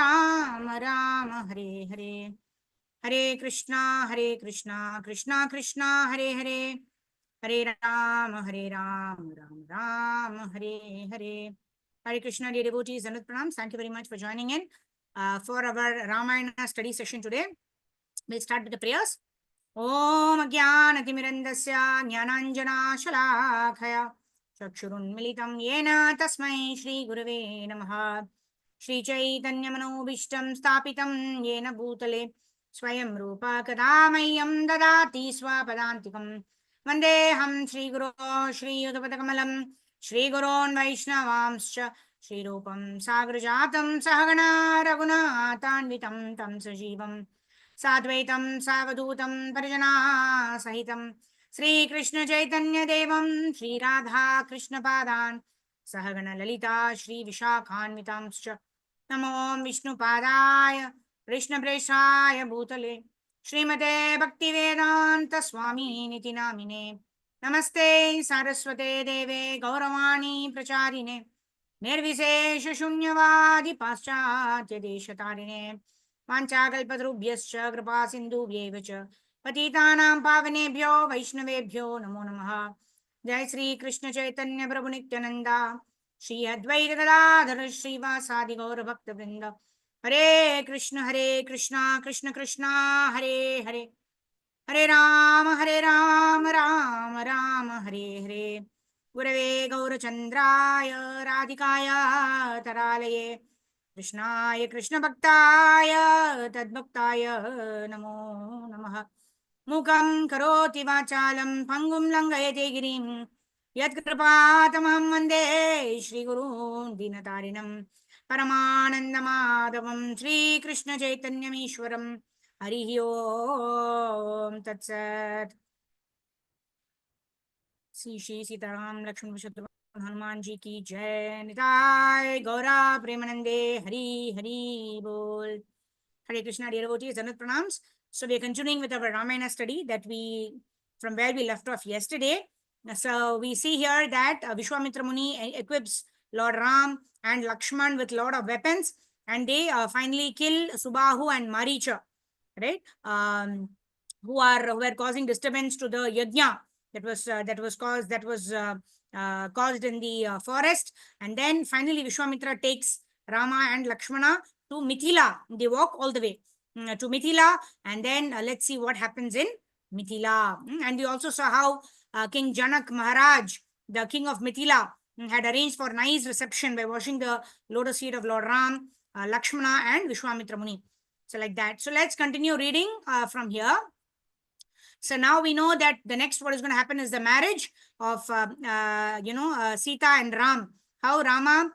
Ram, Hare Hare. Hare Krishna, Krishna Krishna, Hare Hare. Hare Ram, Ram Ram, Hare Hare. Hare Krishna, dear devotees, Anut Pranam. Thank you very much for joining in for our Ramayana study session today. We'll start with the prayers. Om Jnanaatimirandasya Jnananjana Shalakaya Chakshurunmilitam Yena Tasmai Shri Gurave Namaha. Shri Chaitanya Manobishtam Stapitam Yena Bhutale Swayam Rupa Kadamayam Dadati Swapadantikam Vandeham Shri Guru Shri Yudhapadakamalam Shri Gurun Vaishnavamscha Shri Rupam Sagrajatam Sahagana Raghunatanvitam Tam Sajivam Sadvaitam Savadutam Parjana Sahitam Sri Krishna Chaitanya Devam Shri Radha Krishna Padan Sahagana Lalita Shri Vishakhanvitamscha Namo Vishnu Padaya Krishna Preshaya Bhutale Srimate Bhaktivedanta Swami Niti Namine Namaste Saraswate Deve Gauravani Pracharine Nirvisesha Shunyavadi Paschatya Deshatarine Panchakalpadrubhyascha Kripa Sindhubhyeva cha Patitanam Pavanebhyo Vaishnavebhyo Namo Namaha. Jai Sri Krishna Chaitanya Prabhu Nityananda Shri Advaita Gadadhara Srivasadi Gaura Bhakta Vrinda. Hare Krishna, Krishna Krishna, Hare Hare. Hare Ram, Ram Ram, Hare Hare. Gurave Gaurachandraya Radhikaya Taralaye Krishnaya Krishna Bhaktaya Tadbhaktaya Namo Namaha. Mukam karoti vachalam pangum langayate girim yat kripatamaham vande Shri Gurun dinatarinam Paramanandamadavam Shri Krishna Chaitanyam Ishwaram Harihi Om Tat Sat. Shri Sitaram Lakshman Vishatrughna Hanuman Ji ki Jai. Nitai Gaura Premanande Hari Hari Bol. Hare Krishna, dear devotees, Anut Pranams. So we are continuing with our Ramayana study from where we left off yesterday. So we see here that Vishwamitra Muni equips Lord Ram and Lakshman with lot of weapons, and they finally kill Subahu and Maricha, right? Who were causing disturbance to the yajna that was caused in the forest. And then finally Vishwamitra takes Rama and Lakshmana to Mithila. They walk all the way to Mithila, and then let's see what happens in Mithila. And we also saw how King Janak Maharaj, the king of Mithila, had arranged for nice reception by washing the lotus feet of Lord Ram, Lakshmana and Vishwamitra Muni. So like that. So let's continue reading from here. So now we know that the next what is going to happen is the marriage of Sita and Ram. How Rama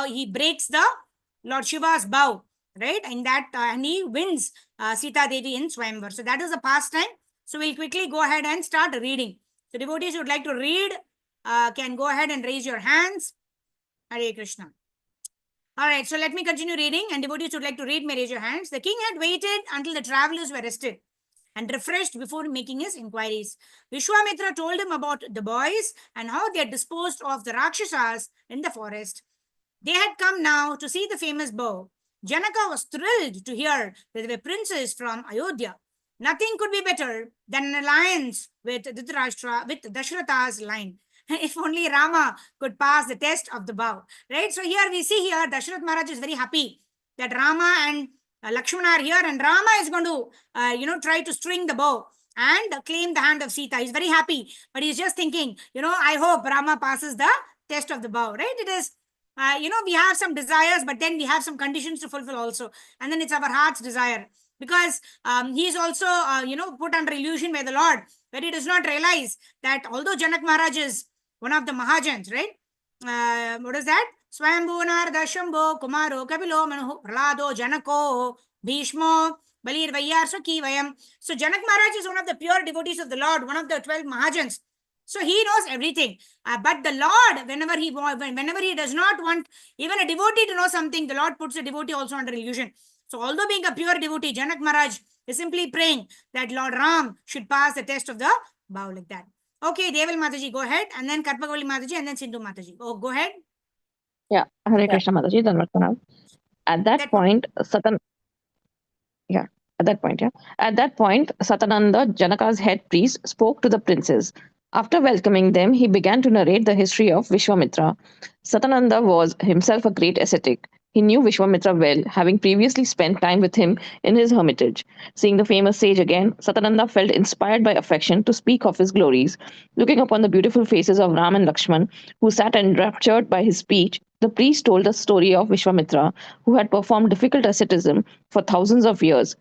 he breaks the Lord Shiva's bow, right? And that and he wins Sita Devi in Swayamvar. So that is the pastime. So we'll quickly go ahead and start reading. So devotees who would like to read can go ahead and raise your hands. Hare Krishna. All right, so let me continue reading, and devotees who would like to read may raise your hands. The king had waited until the travelers were rested and refreshed before making his inquiries. Vishwamitra told him about the boys and how they had disposed of the Rakshasas in the forest. They had come now to see the famous bow. Janaka was thrilled to hear that they were princes from Ayodhya. Nothing could be better than an alliance with Dhritarashtra, with Dashratha's line. If only Rama could pass the test of the bow, right? So here we see here Dashrath Maharaj is very happy that Rama and Lakshmana are here, and Rama is going to, try to string the bow and claim the hand of Sita. He's very happy, but he's just thinking, I hope Rama passes the test of the bow, right? It is, we have some desires, but then we have some conditions to fulfill also. And then it's our heart's desire, because he is also, put under illusion by the Lord, where he does not realize that although Janak Maharaj is one of the Mahajans, right? What is that? Swayambhu Narada Shambho Kumaro Kapilo Manu Pralado Janako Bhishmo Balir Vayyasaki Vayam. So Janak Maharaj is one of the pure devotees of the Lord, one of the 12 Mahajans. So he knows everything. But the Lord, whenever he does not want even a devotee to know something, the Lord puts a devotee also under illusion. So although being a pure devotee, Janak Maharaj is simply praying that Lord Ram should pass the test of the bow like that. Okay, Deval Mataji, go ahead. And then Karpagavali Mataji, and then Sindhu Mataji. Oh, go ahead. Yeah, Hare Krishna Mataji, Dhanvat Pranam. At At that that point, point, yeah, at that point, Satananda, Janaka's head priest, spoke to the princes. After welcoming them, he began to narrate the history of Vishwamitra. Satananda was himself a great ascetic. He knew Vishwamitra well, having previously spent time with him in his hermitage. Seeing the famous sage again, Satananda felt inspired by affection to speak of his glories. Looking upon the beautiful faces of Ram and Lakshman, who sat enraptured by his speech, the priest told the story of Vishwamitra, who had performed difficult asceticism for thousands of years.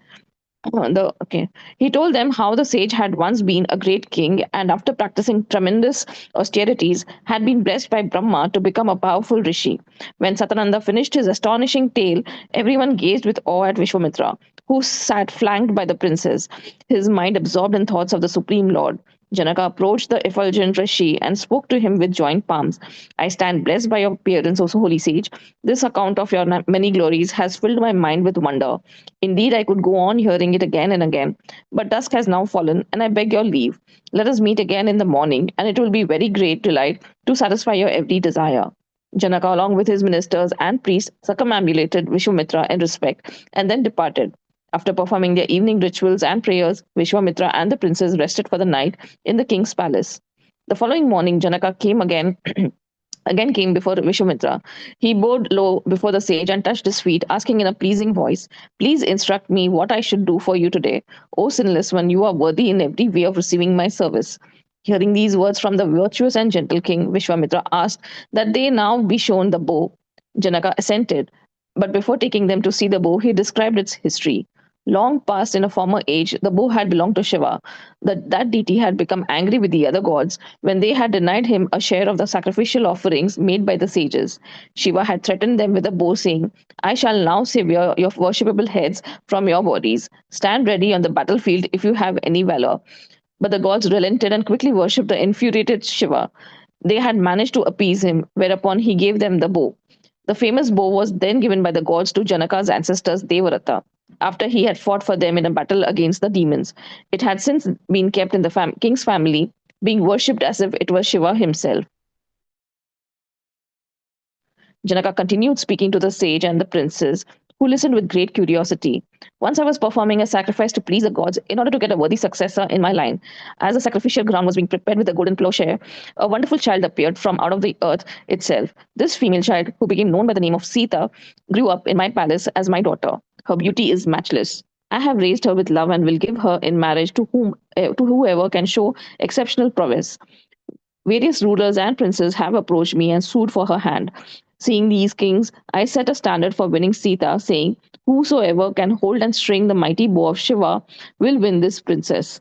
Okay. He told them how the sage had once been a great king and after practicing tremendous austerities had been blessed by Brahma to become a powerful rishi. When Satananda finished his astonishing tale, everyone gazed with awe at Vishwamitra, who sat flanked by the princes, his mind absorbed in thoughts of the Supreme Lord. Janaka approached the effulgent rishi and spoke to him with joined palms. I stand blessed by your appearance, O holy sage. This account of your many glories has filled my mind with wonder. Indeed, I could go on hearing it again and again, but dusk has now fallen, and I beg your leave. Let us meet again in the morning, and it will be very great delight to satisfy your every desire. Janaka, along with his ministers and priests, circumambulated Vishwamitra in respect, and then departed. After performing their evening rituals and prayers, Vishwamitra and the princes rested for the night in the king's palace. The following morning, Janaka came again again came before Vishwamitra. He bowed low before the sage and touched his feet, asking in a pleasing voice, Please instruct me what I should do for you today. O sinless one, you are worthy in every way of receiving my service. Hearing these words from the virtuous and gentle king, Vishwamitra asked that they now be shown the bow. Janaka assented, but before taking them to see the bow, he described its history. Long past in a former age, the bow had belonged to Shiva. That deity had become angry with the other gods when they had denied him a share of the sacrificial offerings made by the sages. Shiva had threatened them with a bow, saying, I shall now sever your worshipable heads from your bodies. Stand ready on the battlefield if you have any valor. But the gods relented and quickly worshipped the infuriated Shiva. They had managed to appease him, whereupon he gave them the bow. The famous bow was then given by the gods to Janaka's ancestors Devarata, after he had fought for them in a battle against the demons. It had since been kept in the king's family, being worshipped as if it was Shiva himself. Janaka continued speaking to the sage and the princes, who listened with great curiosity. Once I was performing a sacrifice to please the gods in order to get a worthy successor in my line. As the sacrificial ground was being prepared with a golden plowshare, a wonderful child appeared from out of the earth itself. This female child, who became known by the name of Sita, grew up in my palace as my daughter. Her beauty is matchless. I have raised her with love and will give her in marriage to whoever can show exceptional prowess. Various rulers and princes have approached me and sued for her hand. Seeing these kings, I set a standard for winning Sita, saying, Whosoever can hold and string the mighty bow of Shiva will win this princess.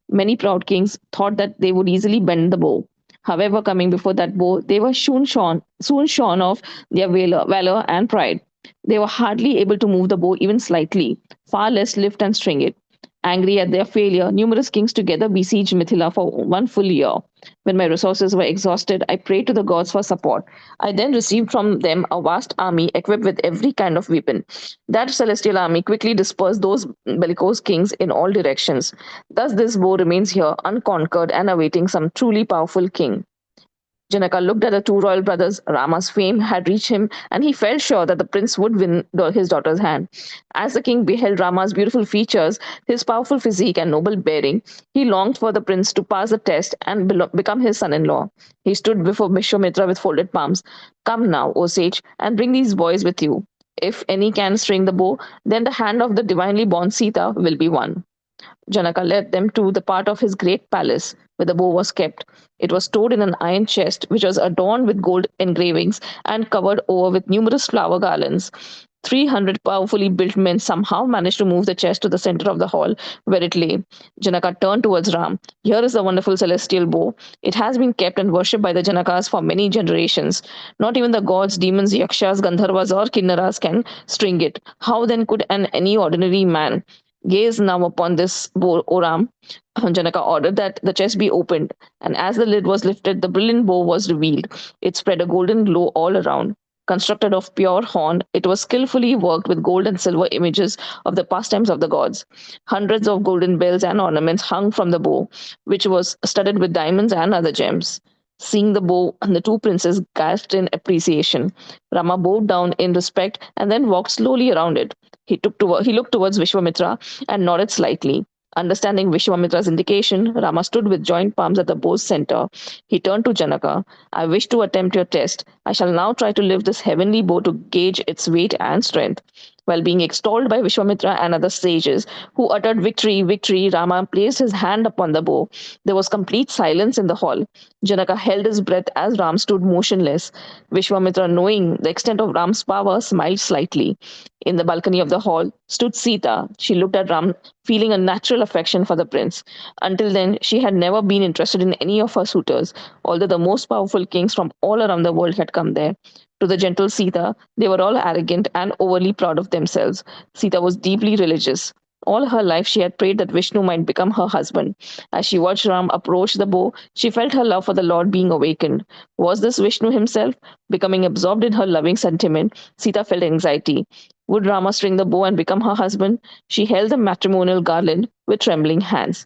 Many proud kings thought that they would easily bend the bow. However, coming before that bow, they were soon shorn of their valor and pride. They were hardly able to move the bow even slightly, far less lift and string it. Angry at their failure, numerous kings together besieged Mithila for 1 full year. When my resources were exhausted, I prayed to the gods for support. I then received from them a vast army equipped with every kind of weapon. That celestial army quickly dispersed those bellicose kings in all directions. Thus, this bow remains here unconquered and awaiting some truly powerful king. Janaka looked at the two royal brothers. Rama's fame had reached him, and he felt sure that the prince would win his daughter's hand. As the king beheld Rama's beautiful features, his powerful physique, and noble bearing, he longed for the prince to pass the test and become his son in law. He stood before Vishwamitra with folded palms. Come now, O sage, and bring these boys with you. If any can string the bow, then the hand of the divinely born Sita will be won. Janaka led them to the part of his great palace where the bow was kept. It was stored in an iron chest which was adorned with gold engravings and covered over with numerous flower garlands. 300 powerfully built men somehow managed to move the chest to the center of the hall where it lay. Janaka turned towards Ram. Here is the wonderful celestial bow. It has been kept and worshipped by the Janakas for many generations. Not even the gods, demons, yakshas, gandharvas, or kinnaras can string it. How then could any ordinary man? Gaze now upon this bow, O Ram. Janaka ordered that the chest be opened, and as the lid was lifted, the brilliant bow was revealed. It spread a golden glow all around. Constructed of pure horn, it was skillfully worked with gold and silver images of the pastimes of the gods. Hundreds of golden bells and ornaments hung from the bow, which was studded with diamonds and other gems. Seeing the bow, the two princes gasped in appreciation. Rama bowed down in respect and then walked slowly around it. He looked towards Vishwamitra and nodded slightly. Understanding Vishwamitra's indication, Rama stood with joined palms at the bow's center. He turned to Janaka. I wish to attempt your test. I shall now try to lift this heavenly bow to gauge its weight and strength. While being extolled by Vishwamitra and other sages, who uttered victory, victory, Rama placed his hand upon the bow. There was complete silence in the hall. Janaka held his breath as Ram stood motionless. Vishwamitra, knowing the extent of Ram's power, smiled slightly. In the balcony of the hall stood Sita. She looked at Ram, feeling a natural affection for the prince. Until then, she had never been interested in any of her suitors, although the most powerful kings from all around the world had come there. To the gentle Sita, they were all arrogant and overly proud of themselves. Sita was deeply religious. All her life, she had prayed that Vishnu might become her husband. As she watched Ram approach the bow, she felt her love for the Lord being awakened. Was this Vishnu himself? Becoming absorbed in her loving sentiment, Sita felt anxiety. Would Rama string the bow and become her husband? She held the matrimonial garland with trembling hands.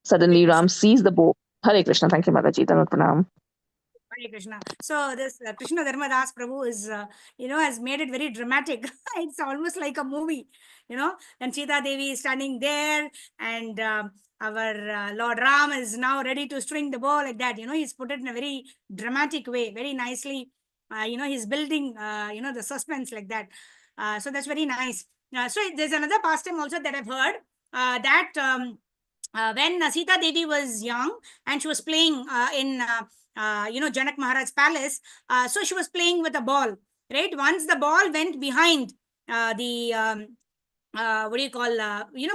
Hare Suddenly, Krishna. Ram seized the bow. Hare Krishna. Thank you, Mataji. Tanat Pranam. Hare Krishna. So this Krishna Dharmadas Prabhu is, has made it very dramatic. It's almost like a movie, and Sita Devi is standing there, and our Lord Ram is now ready to string the bow like that. He's put it in a very dramatic way, very nicely. He's building, the suspense like that. So that's very nice. So there's another pastime also that I've heard that when Sita Devi was young and she was playing in Janak Maharaj's palace. So she was playing with a ball, right? Once the ball went behind the what do you call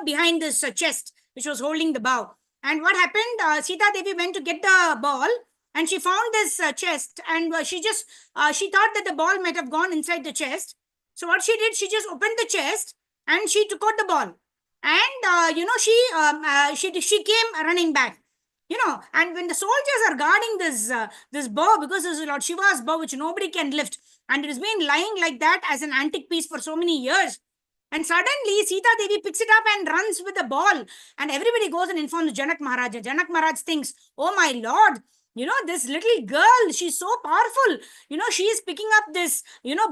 behind this chest which was holding the bow. And what happened? Sita Devi went to get the ball, and she found this chest, and she thought that the ball might have gone inside the chest. So what she did, she just opened the chest and she took out the ball, and she came running back. And when the soldiers are guarding this bow, because this is Lord Shiva's bow which nobody can lift, and it has been lying like that as an antique piece for so many years, and suddenly Sita Devi picks it up and runs with the ball, and everybody goes and informs Janak Maharaj. Janak Maharaj thinks, oh my lord, this little girl, she's so powerful, she is picking up this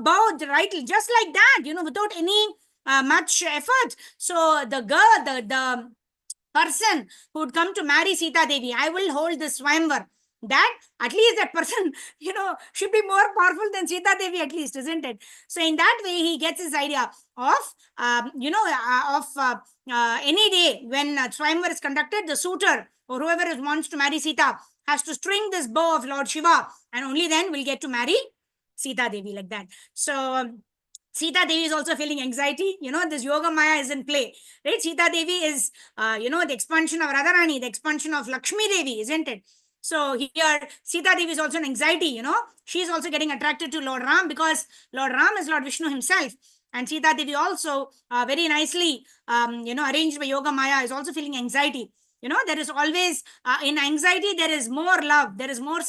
bow right just like that, without any much effort. So the girl, the person who would come to marry Sita Devi, I will hold this Swayamvar. That at least that person, should be more powerful than Sita Devi, at least, isn't it? So in that way, he gets his idea of, any day when Swayamvar is conducted, the suitor or whoever wants to marry Sita has to string this bow of Lord Shiva, and only then will get to marry Sita Devi like that. So Sita Devi is also feeling anxiety. This Yoga Maya is in play, right? Sita Devi is, the expansion of Radharani, the expansion of Lakshmi Devi, isn't it? So here, Sita Devi is also in anxiety, She is also getting attracted to Lord Ram because Lord Ram is Lord Vishnu himself. And Sita Devi also, very nicely, arranged by Yoga Maya, is also feeling anxiety. There is always, in anxiety, there is more love. There is more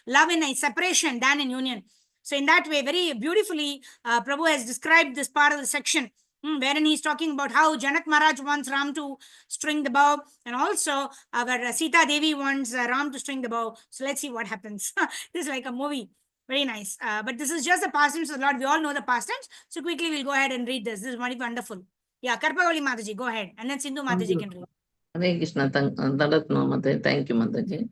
love in a separation than in union. So in that way, very beautifully, Prabhu has described this part of the section, wherein he's talking about how Janak Maharaj wants Ram to string the bow, and also our Sita Devi wants Ram to string the bow. So let's see what happens. This is like a movie. Very nice. But this is just the past tense of the Lord. We all know the past tense. So quickly we'll go ahead and read this. This is very wonderful. Yeah, Karpavali Mataji, go ahead. And then Sindhu Mataji can read. Hare Krishna. Thank you, Mataji.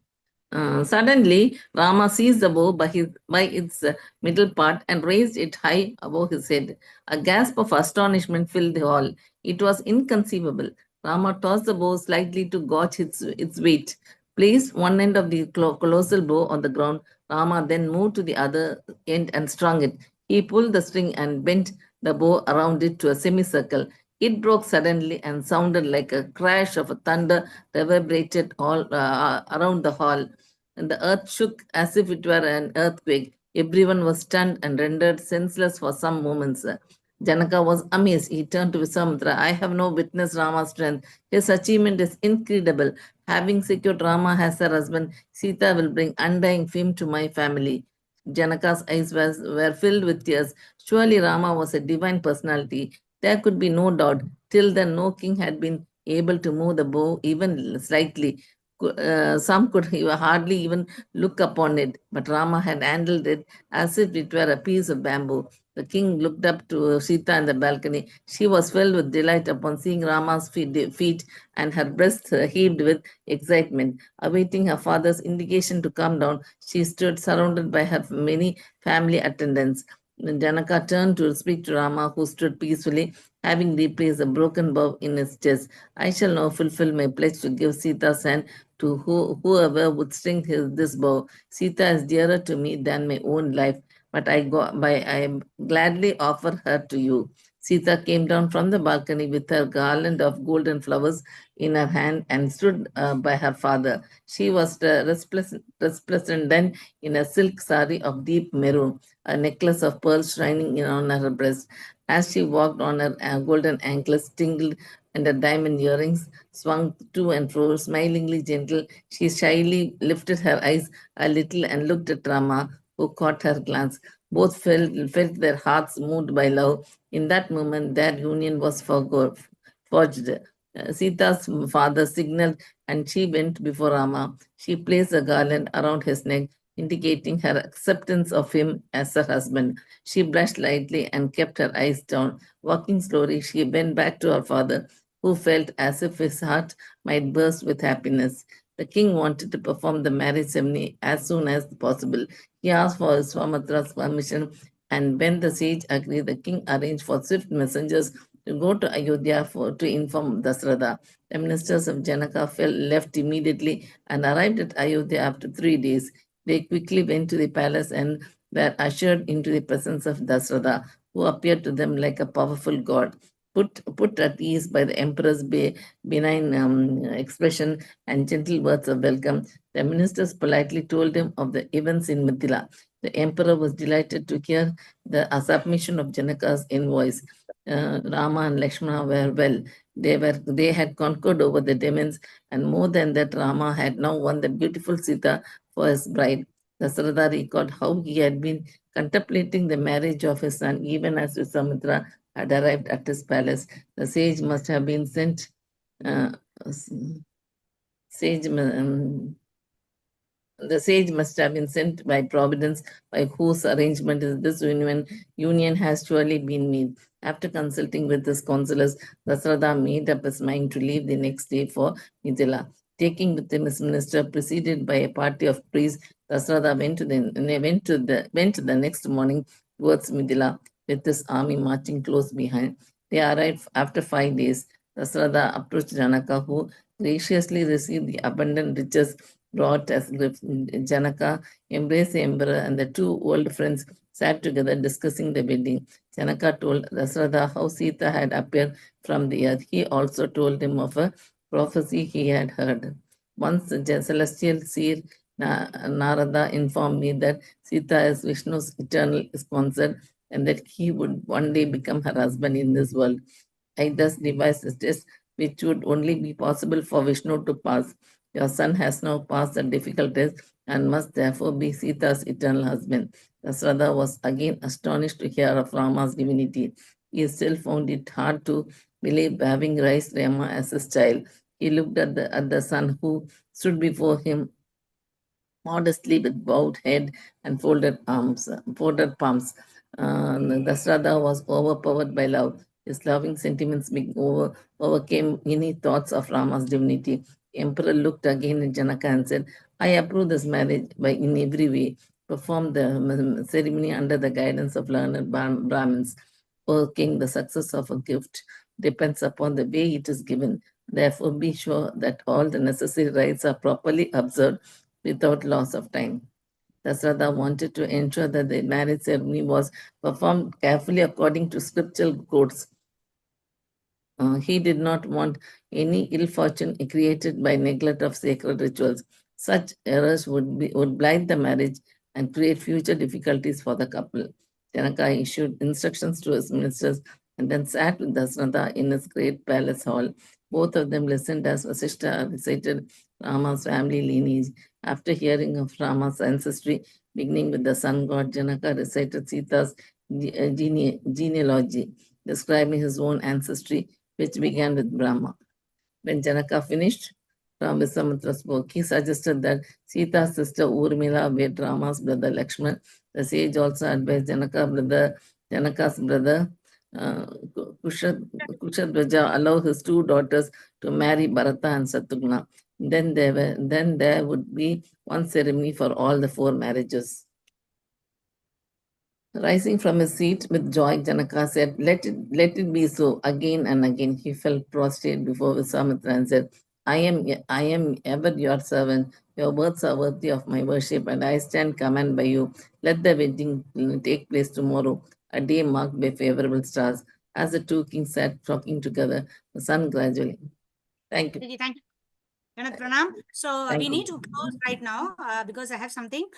Suddenly, Rama seized the bow by its middle part and raised it high above his head. A gasp of astonishment filled the hall. It was inconceivable. Rama tossed the bow slightly to gauge its weight. Placed one end of the colossal bow on the ground. Rama then moved to the other end and strung it. He pulled the string and bent the bow around it to a semicircle. It broke suddenly and sounded like a crash of thunder reverberated all around the hall, and the earth shook as if it were an earthquake. Everyone was stunned and rendered senseless for some moments. Janaka was amazed. He turned to Visamitra. I have no witness Rama's strength. His achievement is incredible. Having secured Rama as her husband, Sita will bring undying fame to my family. Janaka's eyes were filled with tears. Surely Rama was a divine personality. There could be no doubt. Till then, no king had been able to move the bow even slightly. some could hardly even look upon it, but Rama had handled it as if it were a piece of bamboo. The king looked up to Sita in the balcony. She was filled with delight upon seeing Rama's feet, and her breast heaved with excitement. Awaiting her father's indication to come down, she stood surrounded by her many family attendants. Janaka turned to speak to Rama, who stood peacefully, having replaced a broken bow in his chest. I shall now fulfill my pledge to give Sita's hand to whoever would string this bow. Sita is dearer to me than my own life, but I gladly offer her to you. Sita came down from the balcony with her garland of golden flowers in her hand and stood by her father. She was resplendent in a silk sari of deep maroon, a necklace of pearls shining on her breast. As she walked on her golden anklets, tingled and her diamond earrings swung to and fro, smilingly gentle. She shyly lifted her eyes a little and looked at Rama, who caught her glance. Both felt their hearts moved by love. In that moment, their union was forged. Sita's father signaled and she went before Rama. She placed a garland around his neck, indicating her acceptance of him as her husband. She blushed lightly and kept her eyes down. Walking slowly, she went back to her father, who felt as if his heart might burst with happiness. The king wanted to perform the marriage ceremony as soon as possible. He asked for Swamitra's permission, and when the sage agreed, the king arranged for swift messengers to go to Ayodhya to inform Dasratha. The ministers of Janaka left immediately and arrived at Ayodhya after 3 days. They quickly went to the palace and were ushered into the presence of Dasratha, who appeared to them like a powerful god. Put at ease by the emperor's benign expression and gentle words of welcome, the ministers politely told him of the events in Mithila. The emperor was delighted to hear the submission of Janaka's envoys. Rama and Lakshmana were well. They had conquered over the demons, and more than that, Rama had now won the beautiful Sita for his bride. Dasratha recalled how he had been contemplating the marriage of his son even as Visamitra had arrived at his palace. The sage must have been sent. Sage the sage must have been sent by Providence, by whose arrangement is this union has surely been made. After consulting with his counselors, Dasratha made up his mind to leave the next day for Mithila. Taking with him his minister, preceded by a party of priests, Dasratha went the next morning towards Mithila, with his army marching close behind. They arrived after 5 days. Dasratha approached Janaka, who graciously received the abundant riches brought as gifts. Janaka embraced the emperor, and the two old friends sat together discussing the wedding. Janaka told Dasratha how Sita had appeared from the earth. He also told him of a prophecy he had heard. Once the celestial seer Narada informed me that Sita is Vishnu's eternal consort and that he would one day become her husband in this world. I thus devised a test which would only be possible for Vishnu to pass. Your son has now passed the difficult test and must therefore be Sita's eternal husband. Dasratha was again astonished to hear of Rama's divinity. He still found it hard to believe having raised Rama as his child. He looked at the son who stood before him modestly with bowed head and folded palms. Dasratha was overpowered by love. His loving sentiments overcame any thoughts of Rama's divinity. The emperor looked again at Janaka and said, I approve this marriage by in every way. Perform the ceremony under the guidance of learned Brahmins. O king, the success of a gift depends upon the way it is given. Therefore, be sure that all the necessary rites are properly observed without loss of time. Dasratha wanted to ensure that the marriage ceremony was performed carefully according to scriptural codes. He did not want any ill fortune created by neglect of sacred rituals. Such errors would blight the marriage and create future difficulties for the couple. Janaka issued instructions to his ministers and then sat with Dasratha in his great palace hall. Both of them listened as Vasishta recited Rama's family lineage. After hearing of Rama's ancestry, beginning with the sun god, Janaka recited Sita's genealogy, describing his own ancestry, which began with Brahma. When Janaka finished, Vishwamitra spoke. He suggested that Sita's sister Urmila wed Rama's brother Lakshman. The sage also advised Janaka's brother Kushadraja allow his two daughters to marry Bharata and Satrughna. Then there would be one ceremony for all the four marriages. Rising from his seat with joy, Janaka said, let it be so. Again and again he fell prostrate before Vishwamitra and said, I am ever your servant. Your words are worthy of my worship, and I stand command by you. Let the wedding take place tomorrow, a day marked by favorable stars. As the two kings sat talking together, the sun gradually. Thank you. Thank you. Janak Pranam. So Thank we you. need to close right now because I have something.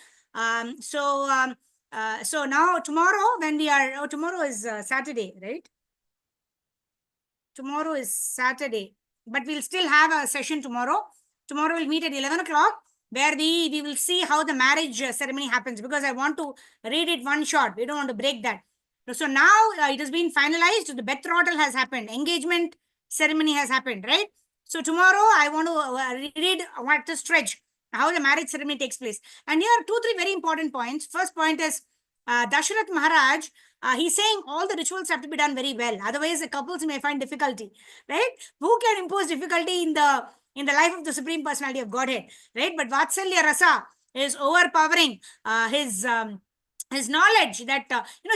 So now tomorrow when we are, tomorrow is Saturday, right? Tomorrow is Saturday, but we'll still have a session tomorrow. Tomorrow we'll meet at 11 o'clock where we will see how the marriage ceremony happens, because I want to read it one shot. We don't want to break that. So now it has been finalized. The betrothal has happened. Engagement ceremony has happened, right? So tomorrow I want to read what the stretch, how the marriage ceremony takes place. And here are 2-3 very important points. First point is Dasharath Maharaj, he's saying all the rituals have to be done very well. Otherwise, the couples may find difficulty, right? Who can impose difficulty in the life of the Supreme Personality of Godhead, right? But Vatsalya Rasa is overpowering his knowledge that,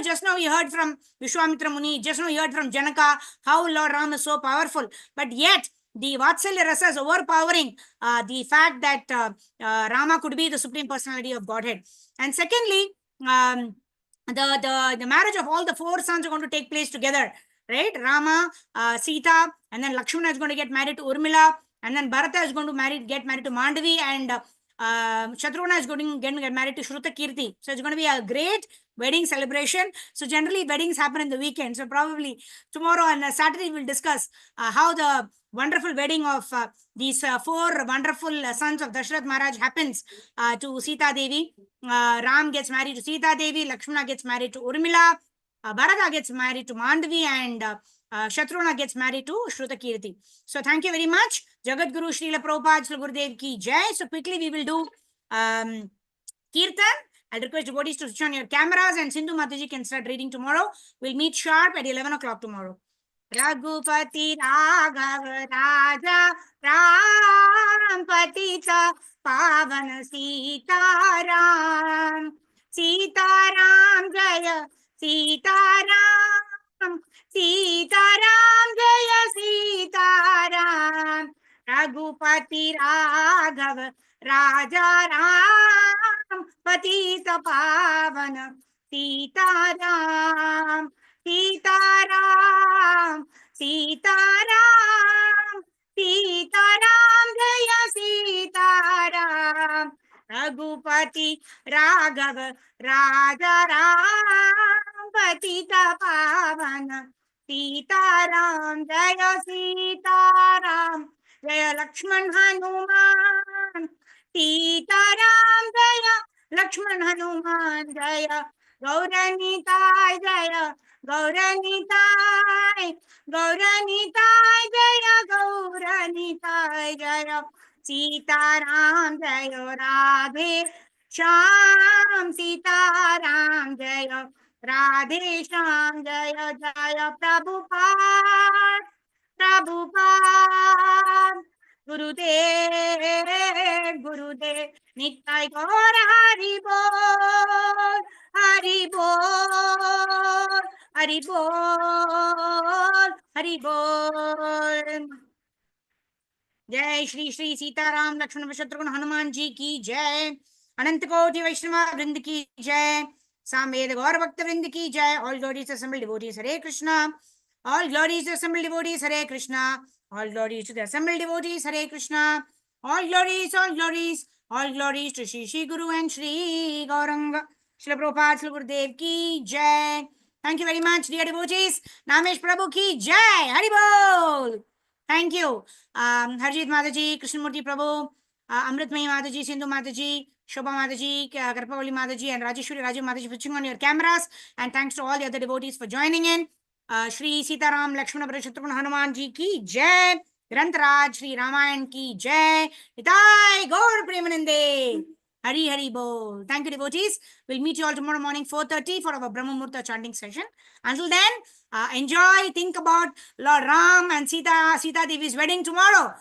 just now we heard from Vishwamitra Muni, just now we heard from Janaka, how Lord Ram is so powerful. But yet, the Vatsalya Rasa is overpowering the fact that Rama could be the Supreme Personality of Godhead. And secondly, the marriage of all the four sons are going to take place together, right? Rama, Sita, and then Lakshmana is going to get married to Urmila, and then Bharata is going to get married to Mandavi, and Shatrughna is going to get married to Shruta Kirti. So it's going to be a great wedding celebration. So generally weddings happen in the weekend. So probably tomorrow and Saturday we'll discuss how the wonderful wedding of these four wonderful sons of Dasharath Maharaj happens to Sita Devi. Ram gets married to Sita Devi, Lakshmana gets married to Urmila, Bharata gets married to Mandavi, and Shatrughna gets married to Shruta Kirti. So thank you very much. Jagat Guru Srila Prabhupada Srila Gurudev ki jai. So quickly we will do Kirtan. I'll request devotees to switch on your cameras, and Sindhu Mataji can start reading tomorrow. We'll meet sharp at 11 o'clock tomorrow. Raghupati Raghav Raja Ram Patita Pavan Sita Ram Sita Ram Jaya Sita Ram Sita Ram Jaya Sita Ram Raghupati Raghav Raja Ram Patita Pavan Sita Ram Sita Ram Sita Ram Sita Ram Jaya Sita Ram Raghupati Raghav Raja Ram Patita Pavan Sita Ram Jaya Sita Ram Jaya Lakshman Hanuman Sita Ram Jaya Lakshman Hanuman Jaya Gauranitai Jaya Gauranitai Gauranitai Jaya Gauranitai Jaya Sita Ram Jaya Radhe Shyam Sita Ram Jaya Radhe Shyam Jaya Jaya Prabhupada Prabhupada Gurudev Gurudev Nitai Gaura Hari Bol Hari Bol Hari Bol Hari Bol. जय श्री श्री सीताराम लक्ष्मण शत्रुघ्न हनुमान जी की जय. अनंत कोटि वैष्णव वृंद की जय. सामवेद गौर भक्त वृंद की जय. All glories to assembled devotees. Hare Krishna. All glories to assembled devotees. Hare Krishna. All glories to the assembled devotees. Hare Krishna. All glories, all glories, all glories to Shri Guru and Shri Gauranga. Shri Prabhupada, Shri Gurudev ki jai. Thank you very much, dear devotees. Namesh Prabhu ki jai. Hari Bol. Thank you. Harjit Mataji, Krishnamurti Prabhu, Amritmayi Mataji, Sindhu Mataji, Shobha Mataji, Karpavali Mataji, and Rajeshwari Rajiv Mataji for switching on your cameras. And thanks to all the other devotees for joining in. Shri Sitaram Lakshmana Bharat Shatrughna Hanuman ji ki jai. Grantaraj Shri Ramayan ki Jai. Nitai Gaur Premanande. Hari Hari Bol. Thank you, devotees. We'll meet you all tomorrow morning 4:30 for our Brahma Murta chanting session. Until then, enjoy, think about Lord Ram and Sita Devi's wedding tomorrow.